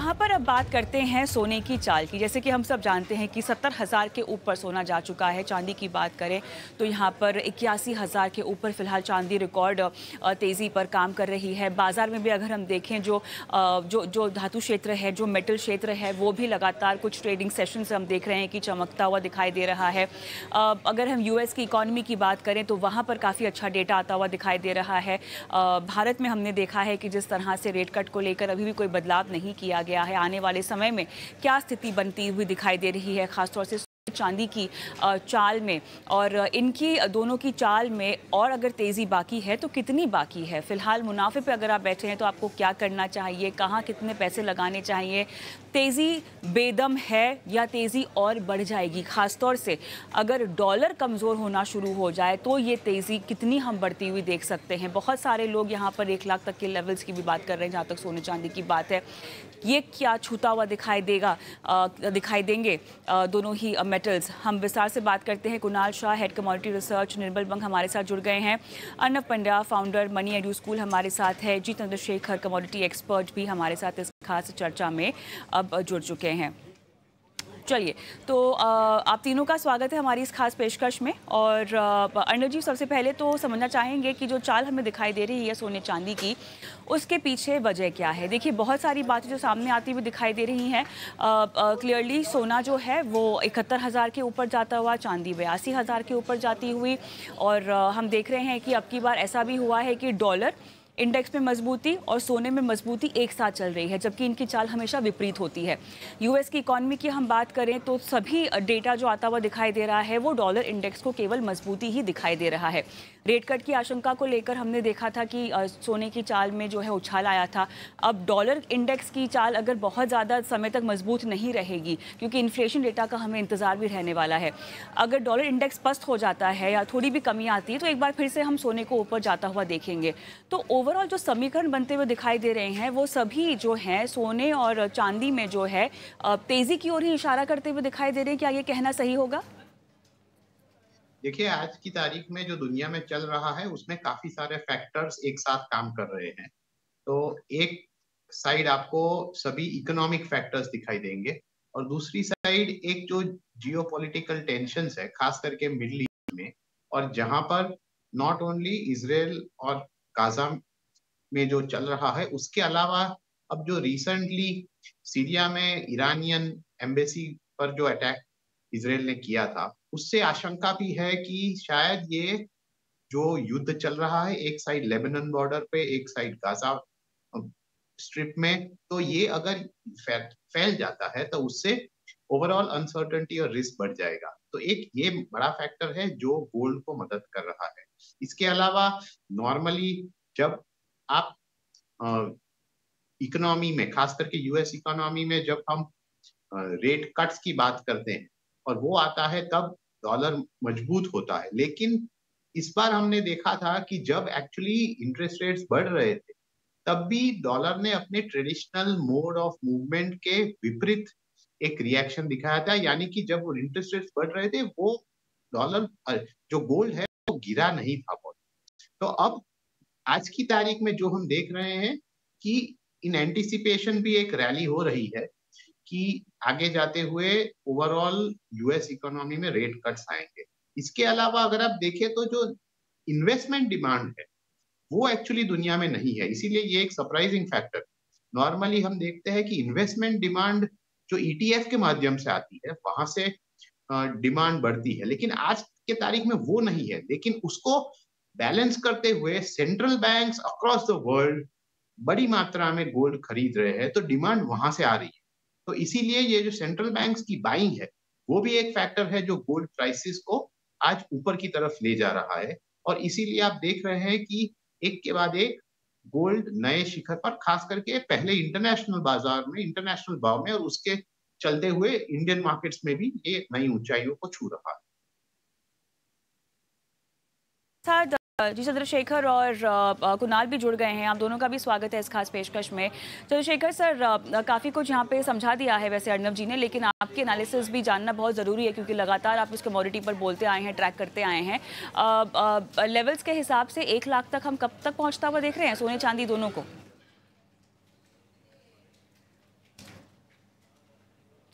यहाँ पर अब बात करते हैं सोने की चाल की। जैसे कि हम सब जानते हैं कि 70,000 के ऊपर सोना जा चुका है। चांदी की बात करें तो यहाँ पर 81,000 के ऊपर फिलहाल चांदी रिकॉर्ड तेज़ी पर काम कर रही है। बाज़ार में भी अगर हम देखें जो धातु क्षेत्र है, जो मेटल क्षेत्र है, वो भी लगातार कुछ ट्रेडिंग सेशंस हम देख रहे हैं कि चमकता हुआ दिखाई दे रहा है। अगर हम यूएस की इकॉनमी की बात करें तो वहाँ पर काफ़ी अच्छा डेटा आता हुआ दिखाई दे रहा है। भारत में हमने देखा है कि जिस तरह से रेट कट को लेकर अभी भी कोई बदलाव नहीं किया गया है। आने वाले समय में क्या स्थिति बनती हुई दिखाई दे रही है, खासतौर से चांदी की चाल में, और इनकी दोनों की चाल में और अगर तेज़ी बाकी है तो कितनी बाकी है? फिलहाल मुनाफे पे अगर आप बैठे हैं तो आपको क्या करना चाहिए, कहाँ कितने पैसे लगाने चाहिए? तेज़ी बेदम है या तेज़ी और बढ़ जाएगी? खासतौर से अगर डॉलर कमज़ोर होना शुरू हो जाए तो ये तेज़ी कितनी हम बढ़ती हुई देख सकते हैं? बहुत सारे लोग यहाँ पर 1 लाख तक के लेवल्स की भी बात कर रहे हैं जहाँ तक सोने चांदी की बात है। ये क्या छूता हुआ दिखाई देंगे दोनों ही मेटल्स? हम विस्तार से बात करते हैं। Kunal Shah, head commodity research, Nirmal Bang हमारे साथ जुड़ गए हैं। Arnab Pandya, founder Money Edu School हमारे साथ है। जी चंद्रशेखर, कमोडिटी एक्सपर्ट भी हमारे साथ इस खास चर्चा में अब जुड़ चुके हैं। चलिए, तो आप तीनों का स्वागत है हमारी इस खास पेशकश में। और अर्नब जी, सबसे पहले तो समझना चाहेंगे कि जो चाल हमें दिखाई दे रही है सोने चांदी की, उसके पीछे वजह क्या है? देखिए, बहुत सारी बातें जो सामने आती हुई दिखाई दे रही हैं। क्लियरली सोना जो है वो 71,000 के ऊपर जाता हुआ, चांदी 82,000 के ऊपर जाती हुई, और हम देख रहे हैं कि अब की बार ऐसा भी हुआ है कि डॉलर इंडेक्स में मजबूती और सोने में मजबूती एक साथ चल रही है, जबकि इनकी चाल हमेशा विपरीत होती है। यूएस की इकॉनमी की हम बात करें तो सभी डेटा जो आता हुआ दिखाई दे रहा है वो डॉलर इंडेक्स को केवल मजबूती ही दिखाई दे रहा है। रेट कट की आशंका को लेकर हमने देखा था कि सोने की चाल में जो है उछाल आया था। अब डॉलर इंडेक्स की चाल अगर बहुत ज़्यादा समय तक मजबूत नहीं रहेगी, क्योंकि इन्फ्लेशन डेटा का हमें इंतज़ार भी रहने वाला है, अगर डॉलर इंडेक्स पस्त हो जाता है या थोड़ी भी कमी आती है तो एक बार फिर से हम सोने को ऊपर जाता हुआ देखेंगे। तो ओवरऑल जो समीकरण बनते हुए दिखाई दे रहे हैं वो सभी जो हैं सोने और चांदी में जो है तेज़ी की ओर ही इशारा करते हुए दिखाई दे रहे हैं। क्या ये कहना सही होगा? देखिए, आज की तारीख में जो दुनिया में चल रहा है उसमें काफी सारे फैक्टर्स एक साथ काम कर रहे हैं। तो एक साइड आपको सभी इकोनॉमिक फैक्टर्स दिखाई देंगे और दूसरी साइड एक जो जियोपॉलिटिकल टेंशंस है, खास करके मिडिल ईस्ट में, और जहां पर नॉट ओनली इजराइल और गाजा में जो चल रहा है, उसके अलावा अब जो रिसेंटली सीरिया में ईरानियन एम्बेसी पर जो अटैक इजराइल ने किया था, उससे आशंका भी है कि शायद ये जो युद्ध चल रहा है, एक साइड लेबनान बॉर्डर पे, एक साइड गाजा स्ट्रिप में, तो ये अगर फैल जाता है तो उससे ओवरऑल अनसर्टेनिटी और रिस्क बढ़ जाएगा। तो एक ये बड़ा फैक्टर है जो गोल्ड को मदद कर रहा है। इसके अलावा नॉर्मली जब आप इकोनॉमी में, खास करके यूएस इकोनॉमी में, जब हम रेट कट्स की बात करते हैं और वो आता है तब डॉलर मजबूत होता है। लेकिन इस बार हमने देखा था कि जब एक्चुअली इंटरेस्ट रेट्स बढ़ रहे थे तब भी डॉलर ने अपने ट्रेडिशनल मोड ऑफ मूवमेंट के विपरीत एक रिएक्शन दिखाया था। यानी कि जब वो इंटरेस्ट रेट्स बढ़ रहे थे, वो डॉलर जो गोल्ड है वो गिरा नहीं था बहुत। तो अब आज की तारीख में जो हम देख रहे हैं कि इन एंटिसिपेशन भी एक रैली हो रही है कि आगे जाते हुए ओवरऑल यूएस इकोनॉमी में रेट कट्स आएंगे। इसके अलावा अगर आप देखें तो जो इन्वेस्टमेंट डिमांड है वो एक्चुअली दुनिया में नहीं है, इसीलिए ये एक सरप्राइजिंग फैक्टर। नॉर्मली हम देखते हैं कि इन्वेस्टमेंट डिमांड जो ईटीएफ के माध्यम से आती है वहां से डिमांड बढ़ती है, लेकिन आज के तारीख में वो नहीं है। लेकिन उसको बैलेंस करते हुए central banks across the world बड़ी मात्रा में गोल्ड खरीद रहे हैं, तो डिमांड वहां से आ रही है। तो इसीलिए ये जो सेंट्रल बैंक्स की बाइंग है वो भी एक फैक्टर है जो गोल्ड प्राइसेस को आज ऊपर की तरफ ले जा रहा है। और इसीलिए आप देख रहे हैं कि एक के बाद एक गोल्ड नए शिखर पर, खास करके पहले इंटरनेशनल बाजार में, इंटरनेशनल भाव में, और उसके चलते हुए इंडियन मार्केट्स में भी ये नई ऊंचाइयों को छू रहा है। साथ जी चंद्रशेखर और कुणाल भी जुड़ गए हैं। आप दोनों का भी स्वागत है इस खास पेशकश में। चंद्रशेखर सर, काफ़ी कुछ यहाँ पे समझा दिया है वैसे अर्नब जी ने, लेकिन आपके एनालिसिस भी जानना बहुत ज़रूरी है, क्योंकि लगातार आप इस कमोडिटी पर बोलते आए हैं, ट्रैक करते आए हैं। लेवल्स के हिसाब से 1 लाख तक हम कब तक पहुँचता हुआ देख रहे हैं सोने चांदी दोनों को?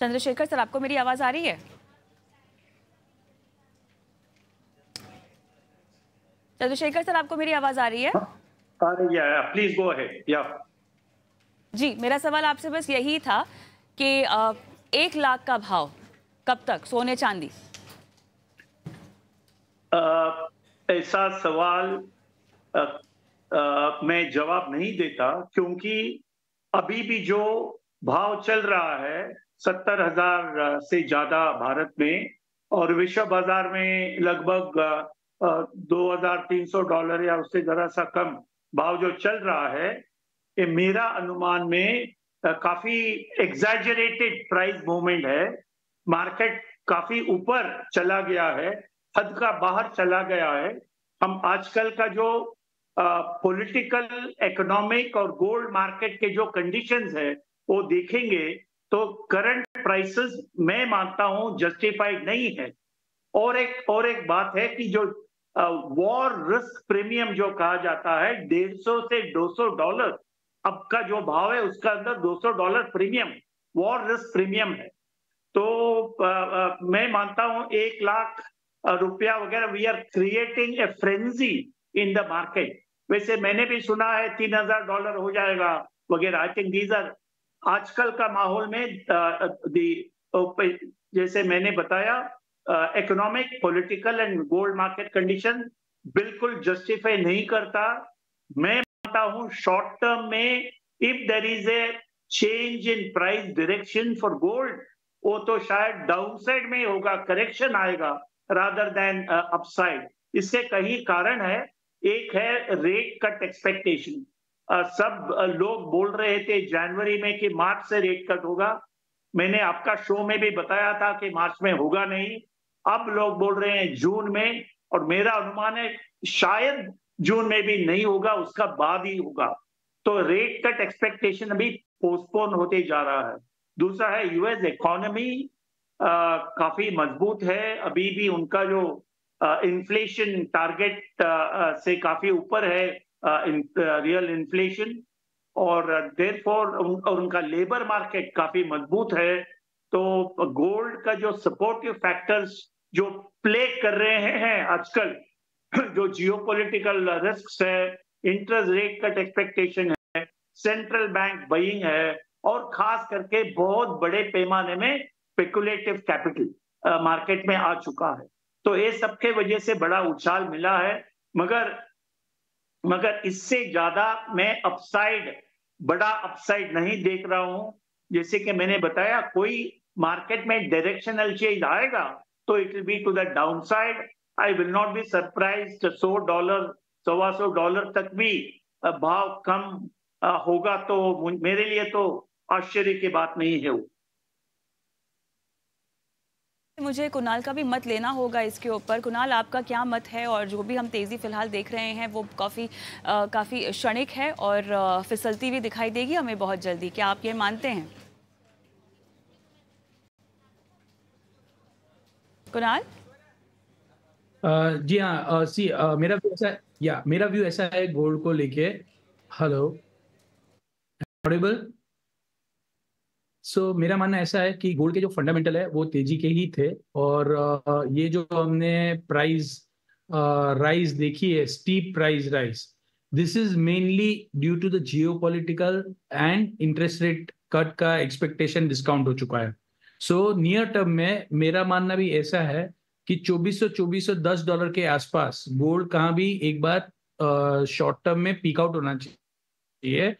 चंद्रशेखर सर, आपको मेरी आवाज आ रही है? चंद्रशेखर सर, आपको मेरी आवाज आ रही है? Please go ahead. या जी, मेरा सवाल आपसे बस यही था कि 1 लाख का भाव कब तक सोने चांदी? ऐसा सवाल मैं जवाब नहीं देता, क्योंकि अभी भी जो भाव चल रहा है 70,000 से ज्यादा भारत में, और विश्व बाजार में लगभग $2,300 या उससे जरा सा कम भाव जो चल रहा है, ये मेरा अनुमान में काफी एग्जैजरेटेड प्राइस मूवमेंट है। मार्केट काफी ऊपर चला गया है, हद का बाहर चला गया है। हम आजकल का जो पॉलिटिकल, इकोनॉमिक और गोल्ड मार्केट के जो कंडीशंस है वो देखेंगे तो करंट प्राइसेस मैं मानता हूं जस्टिफाइड नहीं है। और एक बात है कि जो वॉर रिस्क प्रीमियम जो कहा जाता है, $150 से $200 अब का जो भाव है उसका अंदर $200 प्रीमियम वॉर रिस्क प्रीमियम है। तो मैं मानता हूं 1 लाख रुपया वगैरह, we are creating a frenzy in the market. वैसे मैंने भी सुना है $3,000 हो जाएगा वगैरह। आई थिंक दीज आर आजकल का माहौल में जैसे मैंने बताया, economic, political and gold market condition बिल्कुल जस्टिफाई नहीं करता। मैं मानता हूं शॉर्ट टर्म में if there is a change in price direction for gold, वो तो शायद डाउनसाइड में होगा, करेक्शन आएगा रादर देन अपसाइड। इसके कई कारण है। एक है रेट कट एक्सपेक्टेशन। सब लोग बोल रहे थे जनवरी में कि मार्च से रेट कट होगा। मैंने आपका शो में भी बताया था कि मार्च में होगा नहीं। अब लोग बोल रहे हैं जून में, और मेरा अनुमान है शायद जून में भी नहीं होगा, उसका बाद ही होगा। तो रेट कट एक्सपेक्टेशन अभी पोस्टपोन होते जा रहा है। दूसरा है यूएस इकोनॉमी काफी मजबूत है, अभी भी उनका जो इन्फ्लेशन टारगेट से काफी ऊपर है, रियल इन्फ्लेशन, और देयरफॉर उनका लेबर मार्केट काफी मजबूत है। तो गोल्ड का जो सपोर्टिव फैक्टर्स जो प्ले कर रहे हैं आजकल, जो जियोपॉलिटिकल रिस्क्स है, इंटरेस्ट रेट कट एक्सपेक्टेशन है, सेंट्रल बैंक बाइंग है, और खास करके बहुत बड़े पैमाने में स्पेकुलेटिव कैपिटल मार्केट में आ चुका है। तो ये सबके वजह से बड़ा उछाल मिला है। मगर इससे ज्यादा मैं बड़ा अपसाइड नहीं देख रहा हूं। जैसे कि मैंने बताया, कोई मार्केट में डायरेक्शनल चेंज आएगा तो it will be to the downside. I will not be surprised $100, $125 तक भी भाव कम होगा, तो मेरे लिए तो आश्चर्य की बात नहीं है वो। मुझे कुणाल का भी मत लेना होगा इसके ऊपर। कुणाल, आपका क्या मत है? और जो भी हम तेज़ी फिलहाल देख रहे हैं वो काफ़ी क्षणिक है और फिसलती हुई दिखाई देगी हमें बहुत जल्दी। क्या आप ये मानते हैं कुणाल? जी हाँ, मेरा व्यू ऐसा है गोल्ड को लेके। Hello, Audible? सो मेरा मानना ऐसा है कि गोल्ड के जो फंडामेंटल है वो तेजी के ही थे, और ये जो हमने प्राइस राइज देखी है, steep price rise, this is mainly due to the geopolitical and interest rate cut का एक्सपेक्टेशन डिस्काउंट हो चुका है। सो नियर टर्म में मेरा मानना भी ऐसा है कि $2410 के आसपास गोल्ड कहाँ भी एक बार शॉर्ट टर्म में पीक आउट होना चाहिए,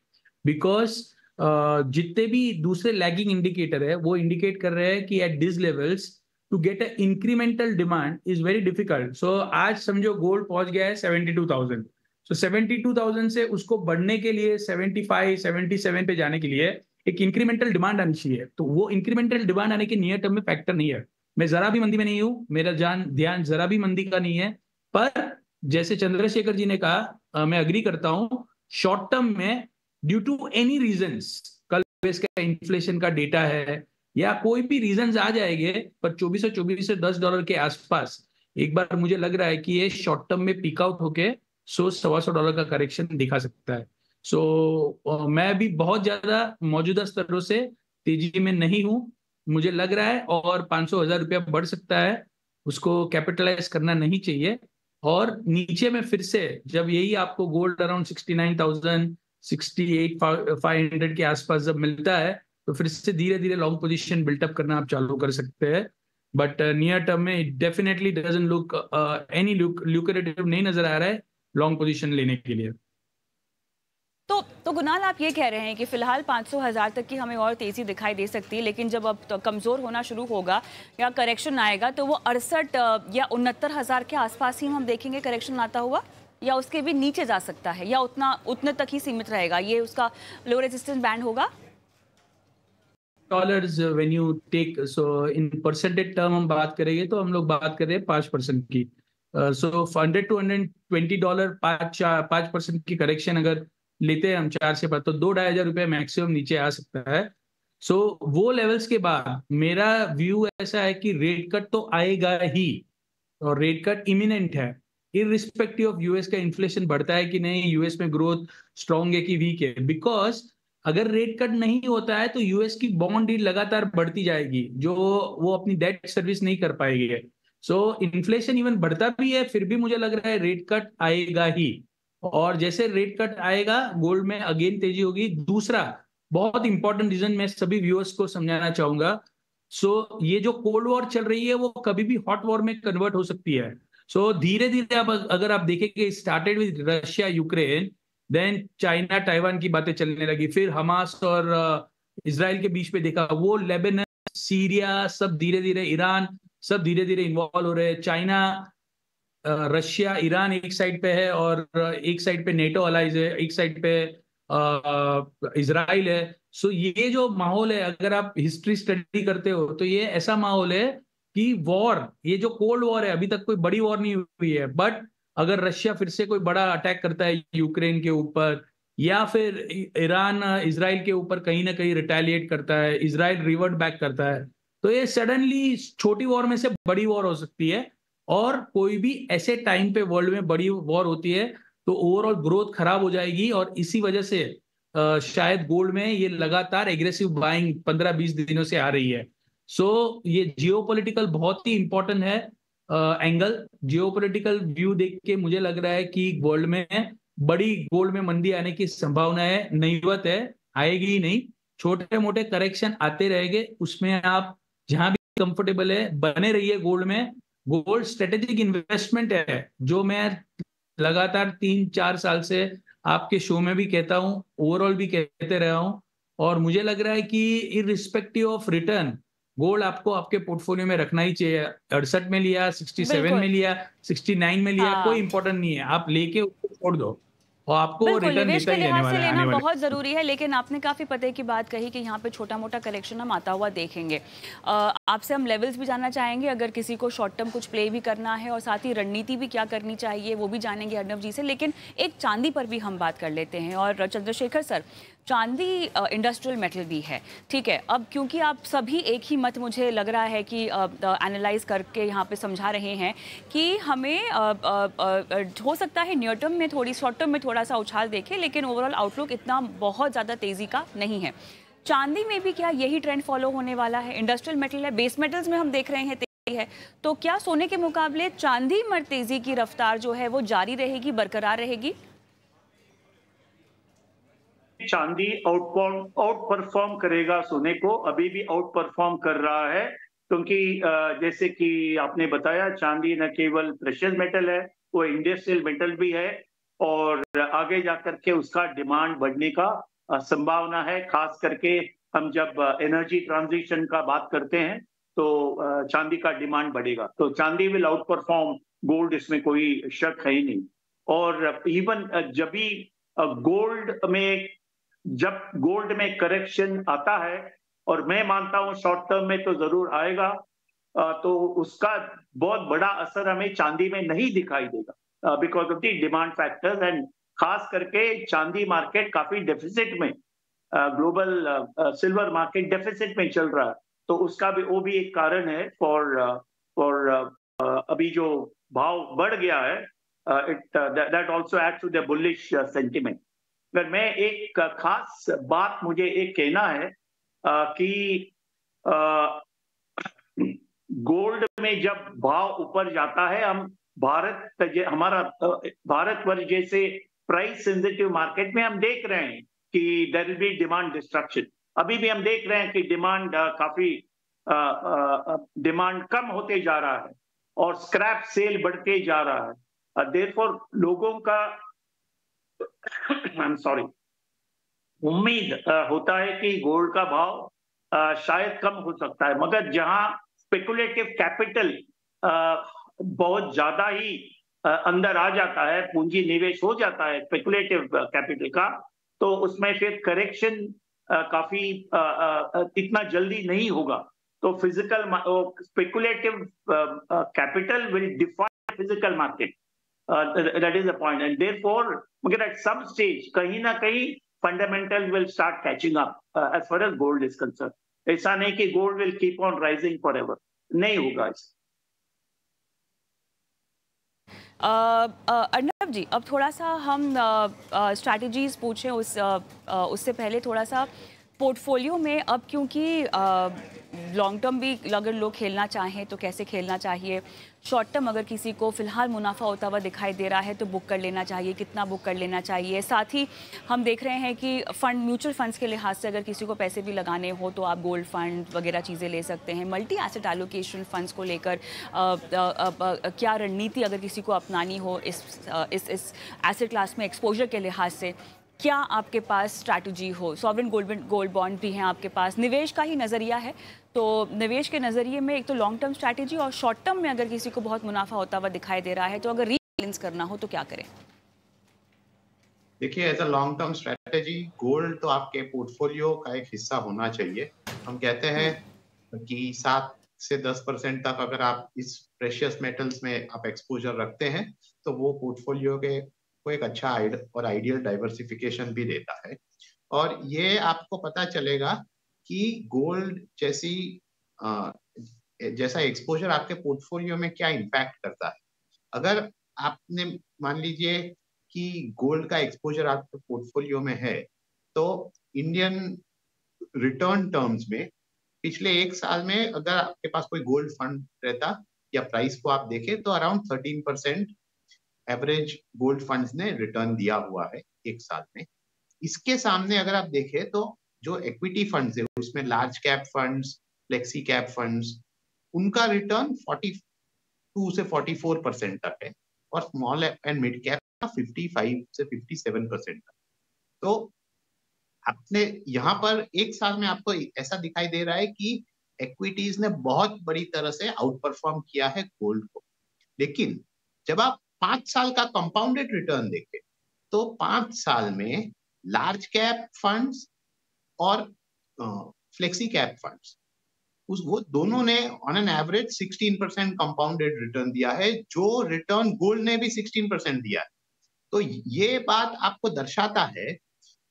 बिकॉज जितने भी दूसरे लैगिंग इंडिकेटर है वो इंडिकेट कर रहे हैं कि at this levels to get a incremental demand is very difficult. So आज समझो गोल्ड पहुंच गया है 72,000। सो 72,000 से उसको बढ़ने के लिए 75, 77 पे जाने के लिए एक इंक्रीमेंटल डिमांड आनी चाहिए। तो वो इंक्रीमेंटल डिमांड आने के नियर टर्म में फैक्टर नहीं है। मैं जरा भी मंदी में नहीं हूं, मेरा ध्यान जरा भी मंदी का नहीं है। पर जैसे चंद्रशेखर जी ने कहा, मैं अग्री करता हूं, शॉर्ट टर्म में ड्यू टू एनी रीजंस, कल का इन्फ्लेशन का डेटा है या कोई भी रीजंस आ जाएंगे, पर $2410 के आसपास एक बार मुझे लग रहा है कि ये शॉर्ट टर्म में पीक आउट होके $100-125 का करेक्शन दिखा सकता है। सो मैं भी बहुत ज्यादा मौजूदा स्तरों से तेजी में नहीं हूं, मुझे लग रहा है, और 500,000 रुपया बढ़ सकता है, उसको कैपिटलाइज करना नहीं चाहिए। और नीचे में फिर से जब यही आपको गोल्ड अराउंड 69,000 68,500 के आसपास जब मिलता है, तो फिर से धीरे धीरे लॉन्ग पोजीशन बिल्टअप करना आप चालू कर सकते हैं। बट नियर टर्म में definitely doesn't look any lucrative नहीं नजर आ रहा है लॉन्ग पोजीशन लेने के लिए। तो गुनाल, आप ये कह रहे हैं कि फिलहाल 500,000 तक की हमें और तेजी दिखाई दे सकती है, लेकिन जब अब तो कमजोर होना शुरू होगा या करेक्शन आएगा तो वो 68 या 69,000 के आसपास ही हम देखेंगे करेक्शन आता हुआ, या उसके भी नीचे जा सकता है, या उतने तक ही सीमित रहेगा, ये उसका लो रेजिस्टेंस बैंड होगा? Dollars when you take, so in percentage term हम बात करेंगे तो हम लोग बात कर रहे हैं 5% की। सो $100 to $120 5% की करेक्शन अगर लेते हैं हम 4 से 5, तो 2-2,500 रुपये मैक्सिमम नीचे आ सकता है। सो वो लेवल्स के बाद मेरा व्यू ऐसा है कि रेट कट तो आएगा ही, और रेट कट इमिनेंट है, इररिस्पेक्टिव ऑफ यूएस का इन्फ्लेशन बढ़ता है कि नहीं, यूएस में ग्रोथ स्ट्रॉन्ग है कि वीक है। बिकॉज अगर रेट कट नहीं होता है तो यूएस की बॉन्ड यील्ड लगातार बढ़ती जाएगी, जो वो अपनी डेट सर्विस नहीं कर पाएगी। सो इन्फ्लेशन इवन बढ़ता भी है, फिर भी मुझे लग रहा है रेट कट आएगा ही। और जैसे रेट कट आएगा, गोल्ड में अगेन तेजी होगी। दूसरा बहुत इंपॉर्टेंट रीजन मैं सभी व्यूअर्स को समझाना चाहूंगा, सो ये जो कोल्ड वॉर चल रही है वो कभी भी हॉट वॉर में कन्वर्ट हो सकती है। सो धीरे धीरे अब अगर आप देखेंगे, started with Russia Ukraine, then China Taiwan की बातें चलने लगी, फिर हमास और इजराइल के बीच में देखा, वो लेबनान, सीरिया, सब धीरे धीरे, ईरान, सब धीरे धीरे इन्वॉल्व हो रहे हैं। चाइना, रशिया, ईरान एक साइड पे है, और एक साइड पे नेटो अलाइज है, एक साइड पे इजराइल है। सो ये जो माहौल है, अगर आप हिस्ट्री स्टडी करते हो तो ये ऐसा माहौल है कि वॉर, ये जो कोल्ड वॉर है, अभी तक कोई बड़ी वॉर नहीं हुई है, बट अगर रशिया फिर से कोई बड़ा अटैक करता है यूक्रेन के ऊपर, या फिर ईरान इजराइल के ऊपर कहीं ना कहीं रिटेलिएट करता है, इजराइल रिवर्ट बैक करता है, तो ये सडनली छोटी वॉर में से बड़ी वॉर हो सकती है। और कोई भी ऐसे टाइम पे वर्ल्ड में बड़ी वॉर होती है तो ओवरऑल ग्रोथ खराब हो जाएगी, और इसी वजह से शायद गोल्ड में ये लगातार एग्रेसिव बाइंग 15-20 दिनों से आ रही है। सो ये जियोपॉलिटिकल बहुत ही इंपॉर्टेंट है एंगल। जियोपॉलिटिकल व्यू देख के मुझे लग रहा है कि वर्ल्ड में बड़ी गोल्ड में मंदी आने की संभावना है, नहीवत है, आएगी ही नहीं। छोटे मोटे करेक्शन आते रहेंगे, उसमें आप जहां भी कंफर्टेबल है बने रहिए गोल्ड में। गोल्ड स्ट्रेटेजिक इन्वेस्टमेंट है, जो मैं लगातार 3-4 साल से आपके शो में भी कहता हूं, ओवरऑल भी कहते रहा हूं, और मुझे लग रहा है कि इररिस्पेक्टिव ऑफ रिटर्न गोल्ड आपको आपके पोर्टफोलियो में रखना ही चाहिए। 68 में लिया, 67 में लिया, 69 में लिया, कोई इंपॉर्टेंट नहीं है, आप लेके उसको छोड़ दो और आपको रिटर्न निवेश देता के ही रहने लिहाज से वाला है लेना आने वाले। बहुत जरूरी है, लेकिन आपने काफी पते की बात कही कि यहाँ पे छोटा मोटा करेक्शन हम आता हुआ देखेंगे। आपसे हम लेवल्स भी जानना चाहेंगे, अगर किसी को शॉर्ट टर्म कुछ प्ले भी करना है, और साथ ही रणनीति भी क्या करनी चाहिए वो भी जानेंगे अर्नव जी से। लेकिन एक चांदी पर भी हम बात कर लेते हैं। और चंद्रशेखर सर, चांदी इंडस्ट्रियल मेटल भी है, ठीक है। अब क्योंकि आप सभी एक ही मत, मुझे लग रहा है कि एनालाइज करके यहाँ पे समझा रहे हैं कि हमें हो सकता है नियर टर्म में थोड़ी, शॉर्ट टर्म में थोड़ा सा उछाल देखें, लेकिन ओवरऑल आउटलुक इतना बहुत ज़्यादा तेज़ी का नहीं है। चांदी में भी क्या यही ट्रेंड फॉलो होने वाला है? इंडस्ट्रियल मेटल है, बेस मेटल्स में हम देख रहे हैं तेजी है, तो क्या सोने के मुकाबले चांदी में तेजी की रफ्तार जो है वो जारी रहेगी, बरकरार रहेगी? चांदी आउट परफॉर्म करेगा सोने को, अभी भी आउट परफॉर्म कर रहा है, क्योंकि जैसे कि आपने बताया, चांदी न केवल प्रेशियस मेटल है, वो इंडस्ट्रियल मेटल भी है, और आगे जाकर के उसका डिमांड बढ़ने का संभावना है। खास करके हम जब एनर्जी ट्रांजिशन का बात करते हैं तो चांदी का डिमांड बढ़ेगा, तो चांदी विल आउट परफॉर्म गोल्ड, इसमें कोई शक है ही नहीं। और इवन जब भी गोल्ड में करेक्शन आता है, और मैं मानता हूं शॉर्ट टर्म में तो जरूर आएगा, तो उसका बहुत बड़ा असर हमें चांदी में नहीं दिखाई देगा because of the demand factors. And खास करके चांदी मार्केट काफी डेफिसिट में, ग्लोबल सिल्वर मार्केट डेफिसिट में चल रहा है, तो उसका भी वो भी एक कारण है फॉर अभी जो भाव बढ़ गया है, that also adds to the bullish sentiment. मैं एक खास बात मुझे एक कहना है कि गोल्ड में जब भाव ऊपर जाता है, हमारा भारतवर्ष जैसे प्राइस सेंसिटिव मार्केट में हम देख रहे हैं कि there will be demand destruction. अभी भी हम देख रहे हैं कि डिमांड कम होते जा रहा है और स्क्रैप सेल बढ़ते जा रहा है। देयरफॉर लोगों का आई एम सॉरी उम्मीद होता है कि गोल्ड का भाव शायद कम हो सकता है, मगर जहां स्पेकुलेटिव कैपिटल बहुत ज्यादा ही अंदर आ जाता है, पूंजी निवेश हो जाता है स्पेकुलेटिव कैपिटल का, तो उसमें फिर करेक्शन काफी इतना जल्दी नहीं होगा। तो physical speculative capital will define physical market, that is the point. And therefore मगर एट सम स्टेज कहीं ना कहीं fundamental will start catching up as far as gold is concern. ऐसा नहीं कि gold will keep on rising forever, नहीं होगा ऐसा। अर्नब जी, अब थोड़ा सा हम स्ट्रैटेजीज पूछें उससे पहले थोड़ा सा पोर्टफोलियो में, अब क्योंकि लॉन्ग टर्म भी अगर लोग खेलना चाहें तो कैसे खेलना चाहिए, शॉर्ट टर्म अगर किसी को फिलहाल मुनाफा होता हुआ दिखाई दे रहा है तो बुक कर लेना चाहिए, कितना बुक कर लेना चाहिए। साथ ही हम देख रहे हैं कि म्यूचुअल फंड्स के लिहाज से अगर किसी को पैसे भी लगाने हो तो आप गोल्ड फंड वगैरह चीज़ें ले सकते हैं। मल्टी एसेट एलोकेशन फंड्स को लेकर क्या रणनीति अगर किसी को अपनानी हो इस एसेट क्लास में एक्सपोजर के लिहाज से, क्या आपके पास स्ट्रैटेजी हो? सॉवरेन गोल्ड बॉन्ड भी हैं आपके पास, निवेश का ही नज़रिया है, तो निवेश के नज़रिए में एक तो लॉन्ग टर्म स्ट्रैटेजी और शॉर्ट टर्म में अगर किसी को बहुत मुनाफा होता हुआ दिखाई दे रहा है तो अगर रीबैलेंस करना हो तो क्या करें? देखिए, as a long term strategy gold तो आपके पोर्टफोलियो का एक हिस्सा होना चाहिए। हम कहते हैं कि 7 से 10% तक अगर आप इस प्रेशियस मेटल्स में आप एक्सपोजर रखते हैं तो वो पोर्टफोलियो के को एक अच्छा और आइडियल डाइवर्सिफिकेशन भी देता है। और ये आपको पता चलेगा कि गोल्ड जैसा एक्सपोजर आपके पोर्टफोलियो में क्या इम्पैक्ट करता है। अगर आपने मान लीजिए कि गोल्ड का एक्सपोजर आपके पोर्टफोलियो में है तो इंडियन रिटर्न टर्म्स में पिछले 1 साल में अगर आपके पास कोई गोल्ड फंड रहता या प्राइस को आप देखें तो अराउंड 13% एवरेज गोल्ड फंड्स ने रिटर्न दिया हुआ है 1 साल में। इसके सामने अगर आप देखें तो जो इक्विटी फंड्स है उसमें large cap funds, flexi cap funds, उनका रिटर्न 42 से 44% तक है और स्मॉल एंड मिड कैप का 55 से 57% तक। तो आपने यहाँ पर 1 साल में आपको ऐसा दिखाई दे रहा है कि इक्विटीज ने बहुत बड़ी तरह से आउट परफॉर्म किया है गोल्ड को। लेकिन जब आप 5 साल का कंपाउंडेड रिटर्न देखें तो 5 साल में लार्ज कैप फंड्स और फ्लेक्सी कैप फंड्स वो दोनों ने on an average 16% compounded return दिया है, जो रिटर्न गोल्ड ने भी 16% दिया है। तो ये बात आपको दर्शाता है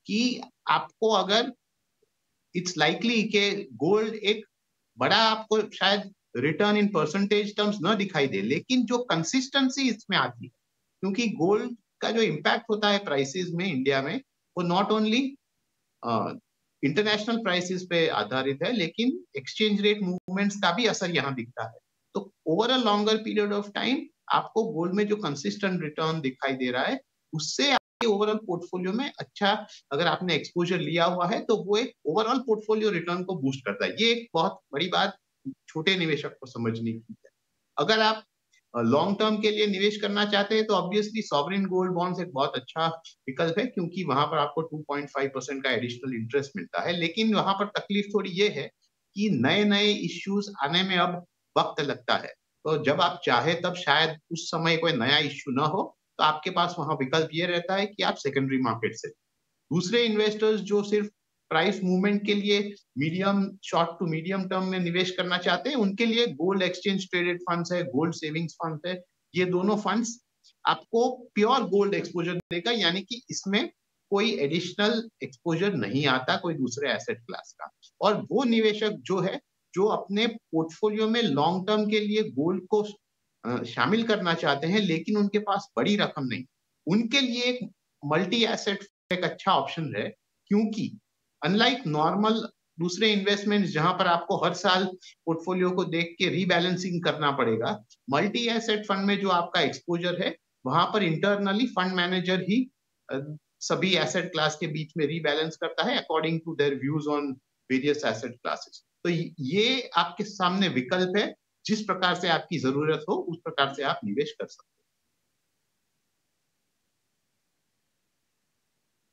कि आपको अगर इट्स लाइकली कि गोल्ड एक बड़ा आपको शायद रिटर्न इन परसेंटेज टर्म्स न दिखाई दे, लेकिन जो कंसिस्टेंसी इसमें आती है, क्योंकि गोल्ड का जो इम्पैक्ट होता है प्राइसेस में इंडिया में वो नॉट ओनली इंटरनेशनल प्राइसेस पे आधारित है लेकिन एक्सचेंज रेट मूवमेंट्स का भी असर यहाँ दिखता है। तो over a longer period of time आपको गोल्ड में जो कंसिस्टेंट रिटर्न दिखाई दे रहा है उससे आपके ओवरऑल पोर्टफोलियो में अच्छा अगर आपने एक्सपोजर लिया हुआ है तो वो एक ओवरऑल पोर्टफोलियो रिटर्न को बूस्ट करता है। ये एक बहुत बड़ी बात छोटे निवेशक को समझनी की है। अगर आप लॉन्ग टर्म के लिए निवेश करना चाहते हैं तो ऑब्वियसली सॉवरेन गोल्ड बॉन्ड्स एक बहुत अच्छा विकल्प है क्योंकि वहां पर आपको 2.5% का एडिशनल इंटरेस्ट मिलता है। लेकिन वहां पर तकलीफ थोड़ी ये है कि नए नए इश्यूज आने में अब वक्त लगता है, तो जब आप चाहे तब शायद उस समय कोई नया इश्यू ना हो तो आपके पास वहां विकल्प ये रहता है कि आप सेकेंडरी मार्केट से दूसरे इन्वेस्टर्स जो सिर्फ प्राइस मूवमेंट के लिए शॉर्ट टू मीडियम टर्म में निवेश करना चाहते हैं उनके लिए गोल्ड एक्सचेंज ट्रेडेड फंड्स है, गोल्ड सेविंग्स फंड है। ये दोनों फंड्स आपको प्योर गोल्ड एक्सपोजर देगा, यानी कि इसमें कोई एडिशनल एक्सपोजर नहीं आता कोई दूसरे एसेट क्लास का। और वो निवेशक जो है जो अपने पोर्टफोलियो में लॉन्ग टर्म के लिए गोल्ड को शामिल करना चाहते हैं लेकिन उनके पास बड़ी रकम नहीं, उनके लिए एक मल्टी एसेट एक अच्छा ऑप्शन है, क्योंकि अनलाइक नॉर्मल दूसरे इन्वेस्टमेंट्स जहां पर आपको हर साल पोर्टफोलियो को देख के रीबैलेंसिंग करना पड़ेगा, मल्टी एसेट फंड में जो आपका एक्सपोजर है वहां पर इंटरनली फंड मैनेजर ही सभी एसेट क्लास के बीच में रीबैलेंस करता है according to their views on various asset classes. तो ये आपके सामने विकल्प है, जिस प्रकार से आपकी जरूरत हो उस प्रकार से आप निवेश कर सकते हैं।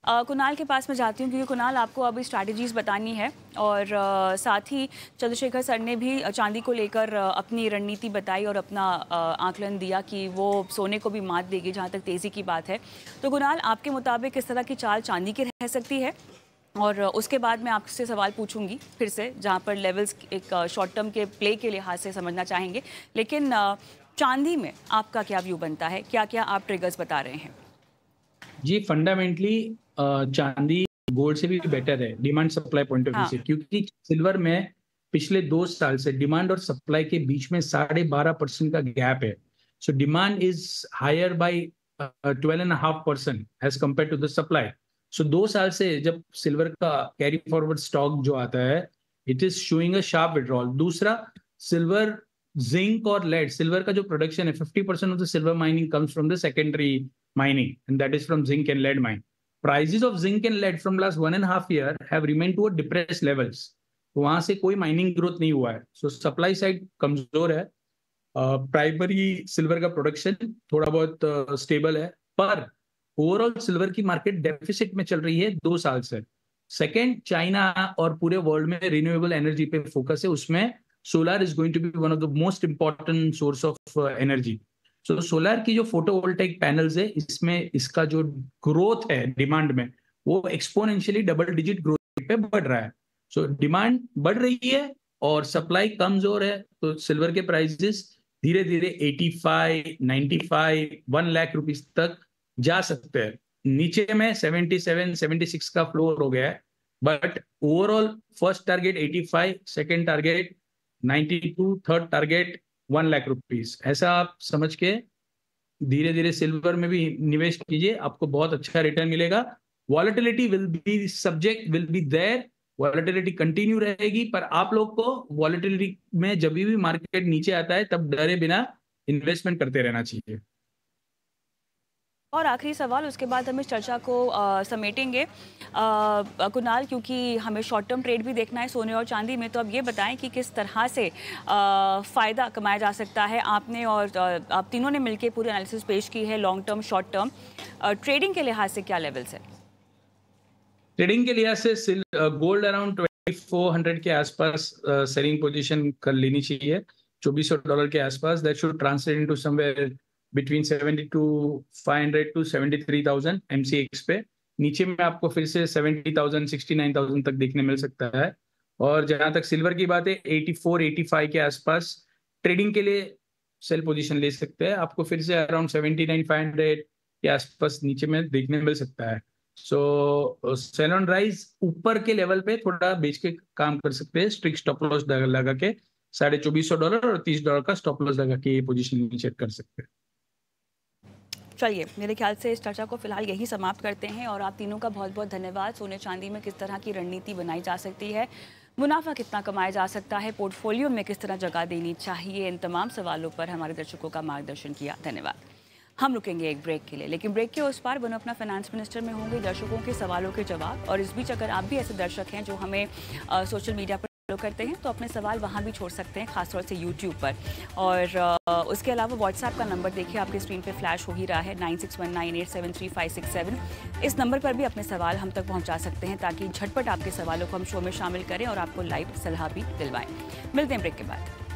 कुणाल के पास मैं जाती हूँ, क्योंकि कुणाल आपको अभी स्ट्रैटेजीज बतानी है और साथ ही चंद्रशेखर सर ने भी चांदी को लेकर अपनी रणनीति बताई और अपना आकलन दिया कि वो सोने को भी मात देगी जहाँ तक तेज़ी की बात है। तो कुणाल, आपके मुताबिक किस तरह की चाल चांदी की रह सकती है? और उसके बाद मैं आपसे सवाल पूछूंगी फिर से, जहाँ पर लेवल्स एक शॉर्ट टर्म के प्ले के लिहाज से समझना चाहेंगे। लेकिन चांदी में आपका क्या व्यू बनता है, क्या क्या आप ट्रिगर्स बता रहे हैं? जी, फंडामेंटली चांदी गोल्ड से भी बेटर है demand supply point of view से, क्योंकि सिल्वर में पिछले 2 साल से डिमांड और सप्लाई के बीच में 12.5% का गैप है। So demand is higher by 12.5% as compare to the supply. So 2 साल से जब सिल्वर का कैरी फॉरवर्ड स्टॉक जो आता है, it is showing a sharp withdrawal. दूसरा, सिल्वर, जिंक और लेड, सिल्वर का जो प्रोडक्शन है 50% of the silver mining comes from the secondary mining, and that is from zinc and lead mine. Prices of zinc and lead from last 1.5 year have remained to a depressed levels. तो वहां से कोई mining growth नहीं हुआ है। सो supply side कमजोर है। Primary silver का प्रोडक्शन थोड़ा बहुत स्टेबल है, पर ओवरऑल सिल्वर की मार्केट डेफिसिट में चल रही है 2 साल से। सेकेंड, चाइना और पूरे वर्ल्ड में रिन्यूएबल एनर्जी पे फोकस है, उसमें solar is going to be one of the most important source of energy. तो सोलर की जो फोटोवोल्टेइक पैनल्स है, इसमें इसका जो ग्रोथ है डिमांड में, वो एक्सपोनेंशियली डबल डिजिट ग्रोथ पे बढ़ रहा है। सो डिमांड बढ़ रही है और सप्लाई कमजोर है, तो सिल्वर के प्राइसेस धीरे धीरे 85, 95, 1 लाख रुपीस तक जा सकते हैं। नीचे में 77, 76 का फ्लोर हो गया है, but overall first target 85, second target 92, third target 1 lakh rupees. ऐसा आप समझ के धीरे धीरे सिल्वर में भी निवेश कीजिए, आपको बहुत अच्छा रिटर्न मिलेगा। Volatility will be subject, will be there, volatility continue रहेगी, पर आप लोग को वॉलेटिलिटी में जब भी मार्केट नीचे आता है तब डरे बिना इन्वेस्टमेंट करते रहना चाहिए। और आखिरी सवाल, उसके बाद हम इस चर्चा को समेटेंगे कुणाल, क्योंकि हमें शॉर्ट टर्म ट्रेड भी देखना है सोने और चांदी में। तो अब ये बताएं कि किस तरह से फ़ायदा कमाया जा सकता है। आपने और आप तीनों ने मिलकर पूरी एनालिसिस पेश की है, long term, short term. Trading के लिहाज से क्या लेवल्स है? ट्रेडिंग के लिहाज से गोल्ड अराउंड 2400 के आसपास सेलिंग पोजीशन कर लेनी चाहिए, $2400 के आसपास। That should translate into somewhere between 72,500 to 73,000 MCX पे। नीचे में आपको फिर से 70,000, 69,000 तक देखने मिल सकता है। और जहां तक सिल्वर की बात है, 84, 85 के आसपास ट्रेडिंग के लिए सेल पोजीशन ले सकते हैं। आपको फिर से अराउंड 79,500 के आसपास नीचे में देखने मिल सकता है। सो सेल ऑन राइज ऊपर के लेवल पे थोड़ा बेच के काम कर सकते हैं, स्ट्रिक्ट स्टॉप लॉस लगा के $2400 और $30 का स्टॉप लॉस लगा के ये पोजीशन नीचे कर सकते हैं। चलिए, मेरे ख्याल से इस चर्चा को फिलहाल यही समाप्त करते हैं और आप तीनों का बहुत बहुत धन्यवाद। सोने चांदी में किस तरह की रणनीति बनाई जा सकती है, मुनाफा कितना कमाया जा सकता है, पोर्टफोलियो में किस तरह जगह देनी चाहिए, इन तमाम सवालों पर हमारे दर्शकों का मार्गदर्शन किया। धन्यवाद। हम रुकेंगे एक ब्रेक के लिए, लेकिन ब्रेक के उस पार बनो अपना फाइनेंस मिनिस्टर में होंगे दर्शकों के सवालों के जवाब। और इस बीच अगर आप भी ऐसे दर्शक हैं जो हमें सोशल मीडिया पर फॉलो करते हैं, तो अपने सवाल वहाँ भी छोड़ सकते हैं, खासतौर से यूट्यूब पर। और उसके अलावा व्हाट्सएप का नंबर देखिए, आपके स्क्रीन पे फ्लैश हो ही रहा है, 9619873567। इस नंबर पर भी अपने सवाल हम तक पहुँचा सकते हैं, ताकि झटपट आपके सवालों को हम शो में शामिल करें और आपको लाइव सलाह भी दिलवाएं। मिलते हैं ब्रेक के बाद।